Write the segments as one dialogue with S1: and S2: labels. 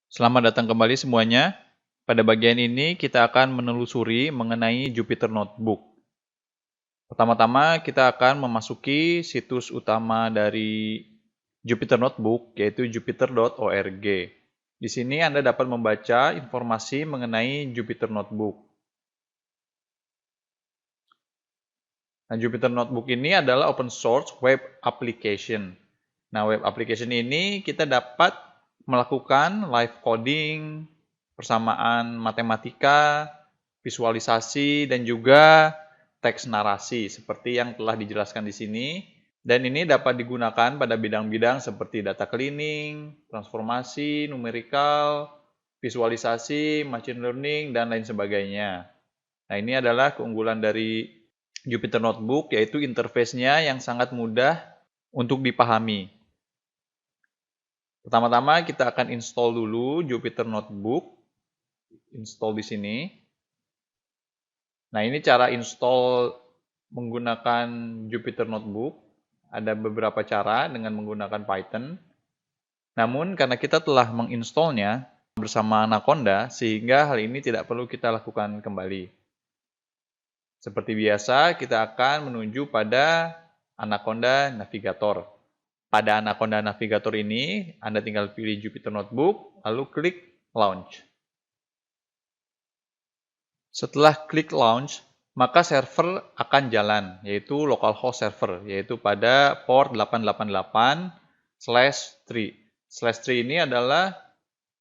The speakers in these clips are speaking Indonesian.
S1: Selamat datang kembali semuanya. Pada bagian ini kita akan menelusuri mengenai Jupyter Notebook. Pertama-tama kita akan memasuki situs utama dari Jupyter Notebook, yaitu jupyter.org. Di sini Anda dapat membaca informasi mengenai Jupyter Notebook. Nah, Jupyter Notebook ini adalah open source web application. Nah, web application ini kita dapat melakukan live coding, persamaan matematika, visualisasi, dan juga teks narasi seperti yang telah dijelaskan di sini. Dan ini dapat digunakan pada bidang-bidang seperti data cleaning, transformasi, numerical, visualisasi, machine learning, dan lain sebagainya. Nah, ini adalah keunggulan dari Jupyter Notebook, yaitu interface-nya yang sangat mudah untuk dipahami. Pertama-tama kita akan install dulu Jupyter Notebook. Install di sini. Nah, ini cara install menggunakan Jupyter Notebook. Ada beberapa cara dengan menggunakan Python. Namun, karena kita telah menginstallnya bersama Anaconda, sehingga hal ini tidak perlu kita lakukan kembali. Seperti biasa, kita akan menuju pada Anaconda Navigator. Pada Anaconda Navigator ini, Anda tinggal pilih Jupyter Notebook, lalu klik Launch. Setelah klik Launch, maka server akan jalan, yaitu localhost server, yaitu pada port 888/3. /3 ini adalah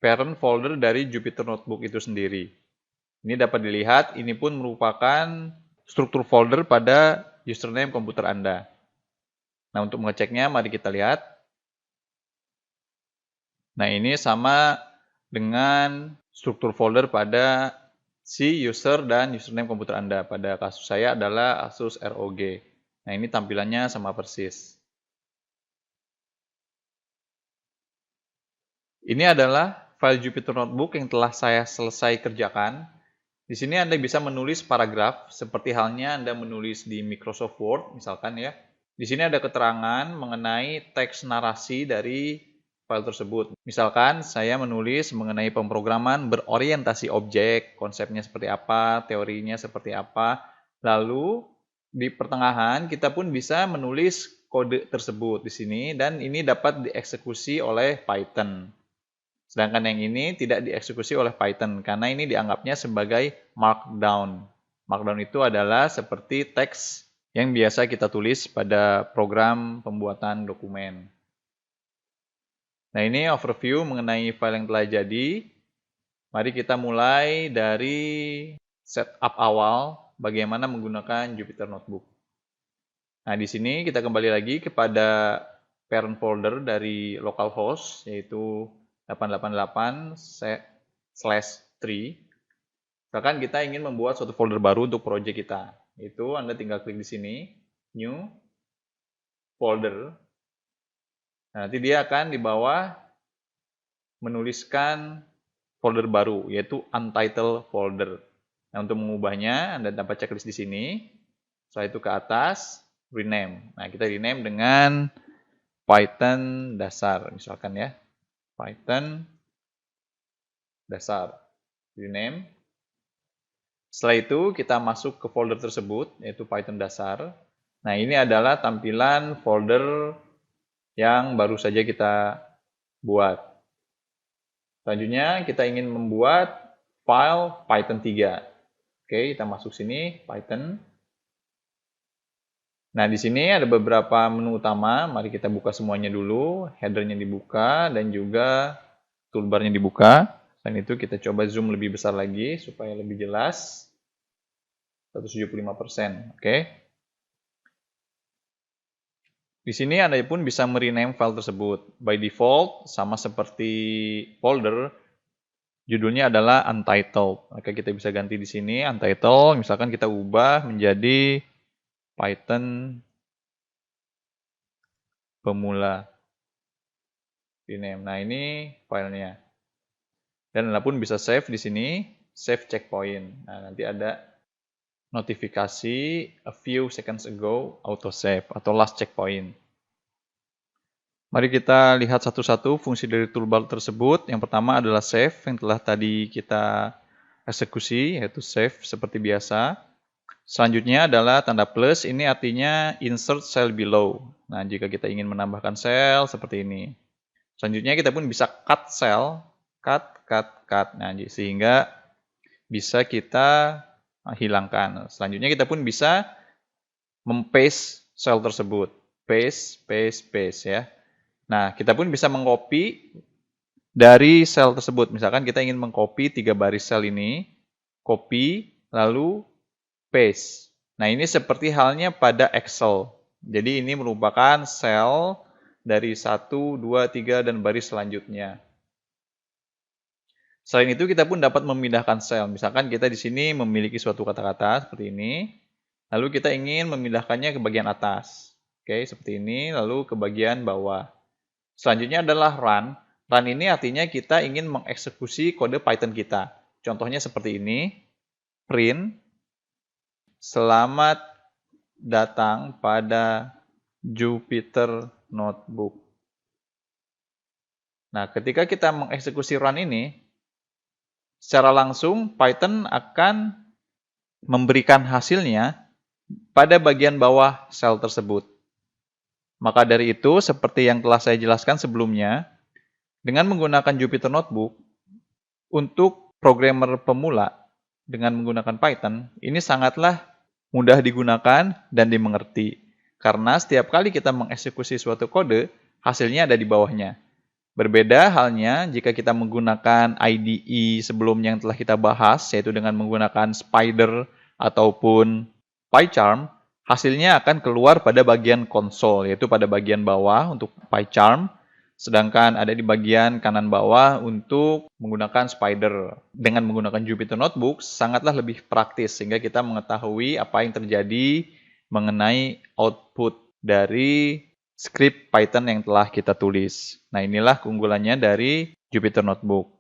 S1: parent folder dari Jupyter Notebook itu sendiri. Ini dapat dilihat, ini pun merupakan struktur folder pada username komputer Anda. Nah, untuk mengeceknya, mari kita lihat. Nah, ini sama dengan struktur folder pada si user dan username komputer Anda. Pada kasus saya adalah Asus ROG. Nah, ini tampilannya sama persis. Ini adalah file Jupyter Notebook yang telah saya selesai kerjakan. Di sini Anda bisa menulis paragraf, seperti halnya Anda menulis di Microsoft Word, misalkan ya. Di sini ada keterangan mengenai teks narasi dari file tersebut. Misalkan saya menulis mengenai pemrograman berorientasi objek, konsepnya seperti apa, teorinya seperti apa. Lalu di pertengahan kita pun bisa menulis kode tersebut di sini dan ini dapat dieksekusi oleh Python. Sedangkan yang ini tidak dieksekusi oleh Python karena ini dianggapnya sebagai markdown. Markdown itu adalah seperti teks yang biasa kita tulis pada program pembuatan dokumen. Nah, ini overview mengenai file yang telah jadi. Mari kita mulai dari setup awal bagaimana menggunakan Jupyter Notebook. Nah, di sini kita kembali lagi kepada parent folder dari localhost, yaitu 888/3. Misalkan kita ingin membuat suatu folder baru untuk project kita. Itu Anda tinggal klik di sini, New Folder. Nah, nanti dia akan di bawah menuliskan folder baru, yaitu Untitled Folder. Nah, untuk mengubahnya, Anda dapat checklist di sini. Setelah itu ke atas, rename. Nah, kita rename dengan Python dasar, misalkan ya. Python dasar. Rename. Setelah itu, kita masuk ke folder tersebut, yaitu Python dasar. Nah, ini adalah tampilan folder yang baru saja kita buat. Selanjutnya, kita ingin membuat file Python 3. Oke, kita masuk sini, Python. Nah, di sini ada beberapa menu utama. Mari kita buka semuanya dulu. Header-nya dibuka dan juga toolbar-nya dibuka. Selain itu, kita coba zoom lebih besar lagi supaya lebih jelas. 175%. Oke. Di sini Anda pun bisa merename file tersebut. By default, sama seperti folder, judulnya adalah untitled. Maka kita bisa ganti di sini untitled. Misalkan kita ubah menjadi Python pemula. Rename. Nah, ini filenya. Dan Anda pun bisa save di sini, save checkpoint. Nah, nanti ada notifikasi a few seconds ago auto save atau last checkpoint. Mari kita lihat satu-satu fungsi dari toolbar tersebut. Yang pertama adalah save yang telah tadi kita eksekusi, yaitu save seperti biasa. Selanjutnya adalah tanda plus, ini artinya insert cell below. Nah, jika kita ingin menambahkan sel seperti ini. Selanjutnya kita pun bisa cut cell, cut. Nah, sehingga bisa kita hilangkan. Selanjutnya kita pun bisa mempaste sel tersebut. Paste ya. Nah, kita pun bisa mengcopy dari sel tersebut. Misalkan kita ingin mengcopy 3 baris sel ini, copy, lalu paste. Nah, ini seperti halnya pada Excel. Jadi ini merupakan sel dari 1, 2, 3, dan baris selanjutnya. Selain itu, kita pun dapat memindahkan sel. Misalkan kita di sini memiliki suatu kata-kata seperti ini, lalu kita ingin memindahkannya ke bagian atas. Oke, seperti ini, lalu ke bagian bawah. Selanjutnya adalah run. Run ini artinya kita ingin mengeksekusi kode Python kita. Contohnya seperti ini. Print. Selamat datang pada Jupyter Notebook. Nah, ketika kita mengeksekusi run ini, secara langsung Python akan memberikan hasilnya pada bagian bawah sel tersebut. Maka dari itu, seperti yang telah saya jelaskan sebelumnya, dengan menggunakan Jupyter Notebook, untuk programmer pemula dengan menggunakan Python, ini sangatlah mudah digunakan dan dimengerti. Karena setiap kali kita mengeksekusi suatu kode, hasilnya ada di bawahnya. Berbeda halnya jika kita menggunakan IDE sebelumnya yang telah kita bahas, yaitu dengan menggunakan Spider ataupun PyCharm, hasilnya akan keluar pada bagian konsol, yaitu pada bagian bawah untuk PyCharm, sedangkan ada di bagian kanan bawah untuk menggunakan Spider. Dengan menggunakan Jupyter Notebook, sangatlah lebih praktis, sehingga kita mengetahui apa yang terjadi mengenai output dari script Python yang telah kita tulis. Nah, inilah keunggulannya dari Jupyter Notebook.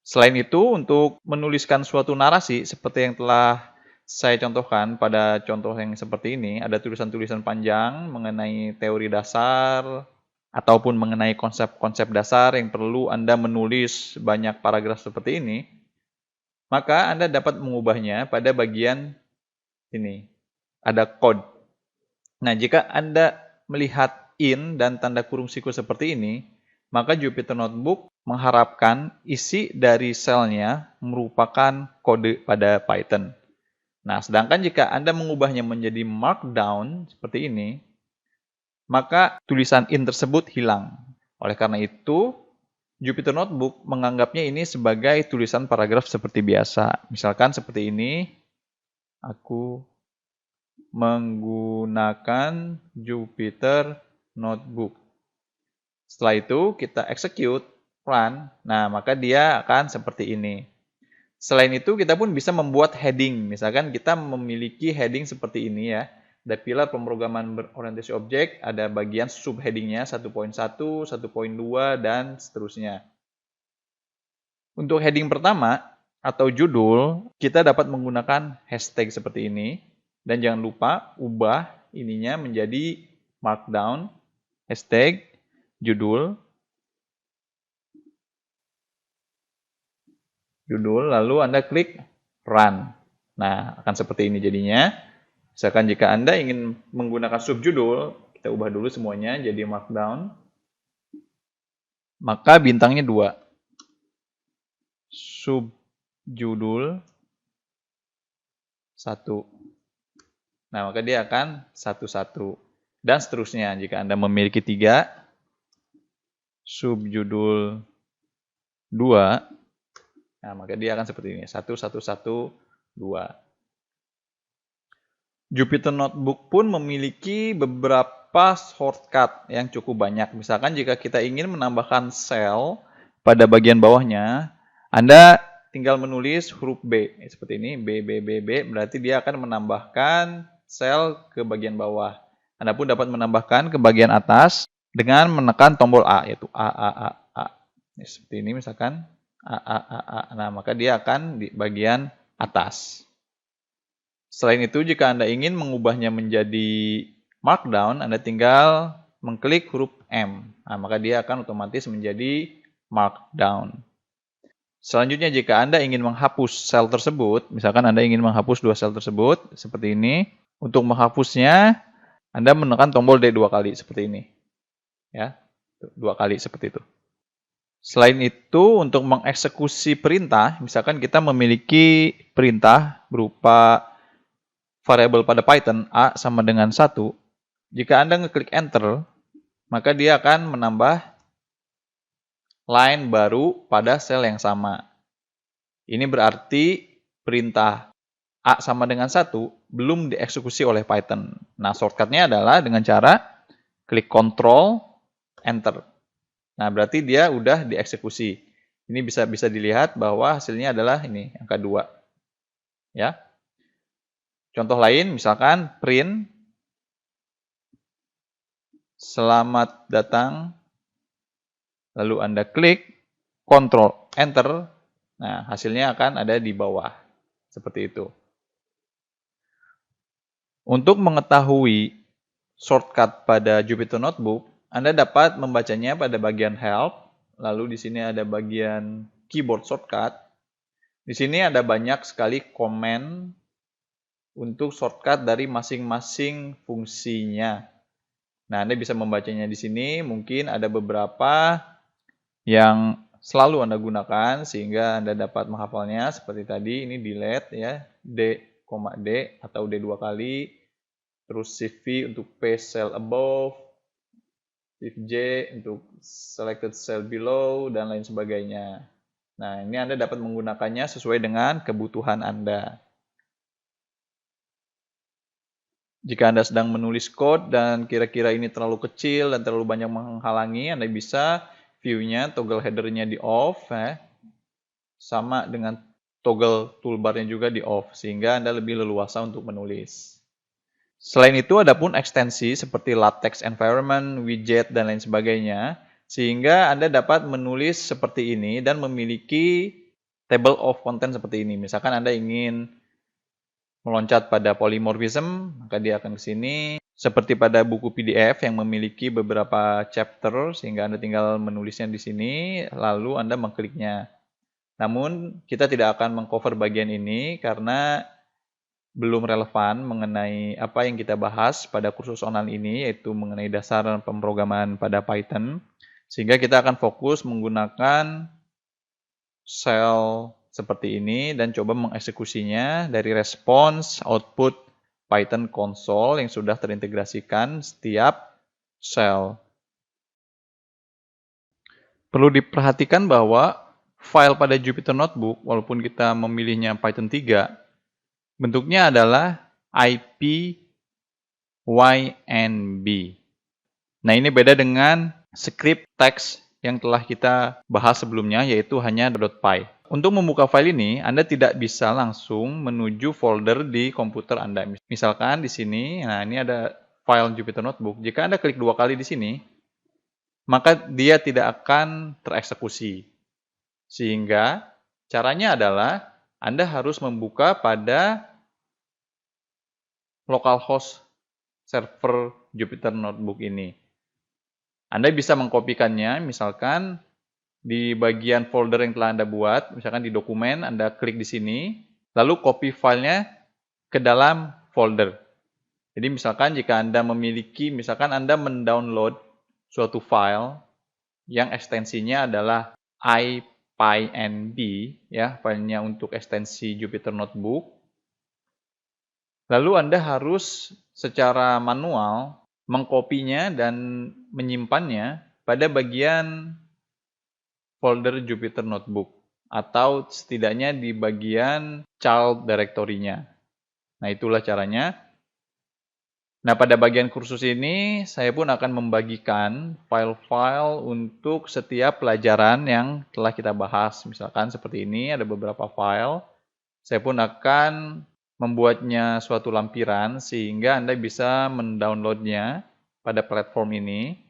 S1: Selain itu, untuk menuliskan suatu narasi, seperti yang telah saya contohkan pada contoh yang seperti ini, ada tulisan-tulisan panjang mengenai teori dasar, ataupun mengenai konsep-konsep dasar yang perlu Anda menulis banyak paragraf seperti ini, maka Anda dapat mengubahnya pada bagian ini. Ada code. Nah, jika Anda melihat in dan tanda kurung siku seperti ini, maka Jupyter Notebook mengharapkan isi dari selnya merupakan kode pada Python. Nah, sedangkan jika Anda mengubahnya menjadi markdown seperti ini, maka tulisan in tersebut hilang. Oleh karena itu, Jupyter Notebook menganggapnya ini sebagai tulisan paragraf seperti biasa. Misalkan seperti ini, aku menggunakan Jupyter Notebook. Setelah itu kita execute, run, nah maka dia akan seperti ini. Selain itu kita pun bisa membuat heading, misalkan kita memiliki heading seperti ini ya. Ada pilar pemrograman berorientasi objek, ada bagian subheadingnya 1.1, 1.2, dan seterusnya. Untuk heading pertama atau judul, kita dapat menggunakan hashtag seperti ini. Dan jangan lupa ubah ininya menjadi markdown, hashtag, judul, lalu Anda klik run. Nah, akan seperti ini jadinya. Misalkan jika Anda ingin menggunakan subjudul, kita ubah dulu semuanya jadi markdown. Maka bintangnya 2. Subjudul 1. Nah, maka dia akan 1-1. Dan seterusnya, jika Anda memiliki 3, subjudul 2, nah, maka dia akan seperti ini, 1-1-1-2. Jupyter Notebook pun memiliki beberapa shortcut yang cukup banyak. Misalkan jika kita ingin menambahkan sel pada bagian bawahnya, Anda tinggal menulis huruf B, seperti ini, B, berarti dia akan menambahkan sel ke bagian bawah. Anda pun dapat menambahkan ke bagian atas dengan menekan tombol A, yaitu A. Seperti ini misalkan, A. Nah, maka dia akan di bagian atas. Selain itu, jika Anda ingin mengubahnya menjadi markdown, Anda tinggal mengklik huruf M. Nah, maka dia akan otomatis menjadi markdown. Selanjutnya jika Anda ingin menghapus sel tersebut, misalkan Anda ingin menghapus dua sel tersebut, seperti ini. Untuk menghapusnya, Anda menekan tombol D 2 kali, seperti ini. Ya, 2 kali seperti itu. Selain itu, untuk mengeksekusi perintah, misalkan kita memiliki perintah berupa variabel pada Python A sama dengan 1, jika Anda ngeklik Enter, maka dia akan menambah line baru pada sel yang sama. Ini berarti perintah A sama dengan 1 belum dieksekusi oleh Python. Nah, shortcut-nya adalah dengan cara klik Ctrl, Enter. Nah, berarti dia udah dieksekusi. Ini bisa dilihat bahwa hasilnya adalah ini, angka 2. Ya. Contoh lain, misalkan print selamat datang, lalu Anda klik Ctrl Enter, nah hasilnya akan ada di bawah, seperti itu. Untuk mengetahui shortcut pada Jupyter Notebook, Anda dapat membacanya pada bagian Help, lalu di sini ada bagian Keyboard Shortcut. Di sini ada banyak sekali komen untuk shortcut dari masing-masing fungsinya. Nah, Anda bisa membacanya di sini. Mungkin ada beberapa yang selalu Anda gunakan sehingga Anda dapat menghafalnya. Seperti tadi, ini delete ya, D, D atau D 2 kali. Terus Shift V untuk paste cell above, Shift J untuk selected cell below, dan lain sebagainya. Nah, ini Anda dapat menggunakannya sesuai dengan kebutuhan Anda. Jika Anda sedang menulis code dan kira-kira ini terlalu kecil dan terlalu banyak menghalangi, Anda bisa view-nya, toggle header-nya di off, sama dengan toggle toolbar-nya juga di off, sehingga Anda lebih leluasa untuk menulis. Selain itu, ada pun ekstensi seperti latex environment, widget, dan lain sebagainya, sehingga Anda dapat menulis seperti ini dan memiliki table of content seperti ini. Misalkan Anda ingin meloncat pada polymorphism, maka dia akan ke sini. Seperti pada buku PDF yang memiliki beberapa chapter, sehingga Anda tinggal menulisnya di sini, lalu Anda mengkliknya. Namun, kita tidak akan mengcover bagian ini karena belum relevan mengenai apa yang kita bahas pada kursus online ini, yaitu mengenai dasar pemrograman pada Python. Sehingga kita akan fokus menggunakan sel seperti ini dan coba mengeksekusinya dari response output Python console yang sudah terintegrasikan setiap sel. Perlu diperhatikan bahwa file pada Jupyter Notebook, walaupun kita memilihnya Python 3, bentuknya adalah IPYNB. Nah, ini beda dengan script text yang telah kita bahas sebelumnya, yaitu hanya .py. Untuk membuka file ini, Anda tidak bisa langsung menuju folder di komputer Anda. Misalkan di sini, nah ini ada file Jupyter Notebook. Jika Anda klik 2 kali di sini, maka dia tidak akan tereksekusi. Sehingga caranya adalah Anda harus membuka pada localhost server Jupyter Notebook ini. Anda bisa mengkopikannya, misalkan di bagian folder yang telah Anda buat, misalkan di dokumen, Anda klik di sini, lalu copy filenya ke dalam folder. Jadi misalkan jika Anda memiliki, misalkan Anda mendownload suatu file yang ekstensinya adalah IPYNB, ya, filenya untuk ekstensi Jupyter Notebook, lalu Anda harus secara manual mengkopinya dan menyimpannya pada bagian folder Jupyter Notebook, atau setidaknya di bagian child directory-nya. Nah, itulah caranya. Nah, pada bagian kursus ini, saya pun akan membagikan file-file untuk setiap pelajaran yang telah kita bahas. Misalkan seperti ini, ada beberapa file. Saya pun akan membuatnya suatu lampiran, sehingga Anda bisa mendownloadnya pada platform ini.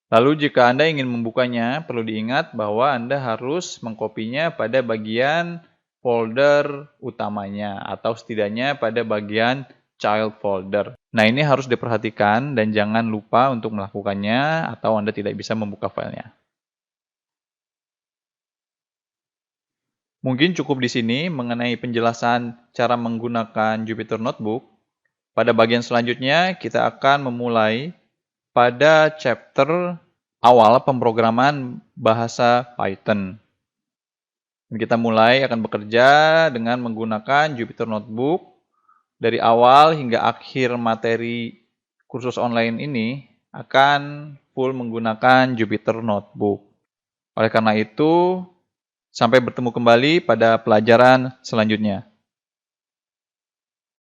S1: Lalu jika Anda ingin membukanya, perlu diingat bahwa Anda harus mengkopinya pada bagian folder utamanya, atau setidaknya pada bagian child folder. Nah, ini harus diperhatikan dan jangan lupa untuk melakukannya atau Anda tidak bisa membuka filenya. Mungkin cukup di sini mengenai penjelasan cara menggunakan Jupyter Notebook. Pada bagian selanjutnya, kita akan memulai pada chapter awal pemrograman bahasa Python. Kita mulai akan bekerja dengan menggunakan Jupyter Notebook. Dari awal hingga akhir materi kursus online ini akan full menggunakan Jupyter Notebook. Oleh karena itu, sampai bertemu kembali pada pelajaran selanjutnya.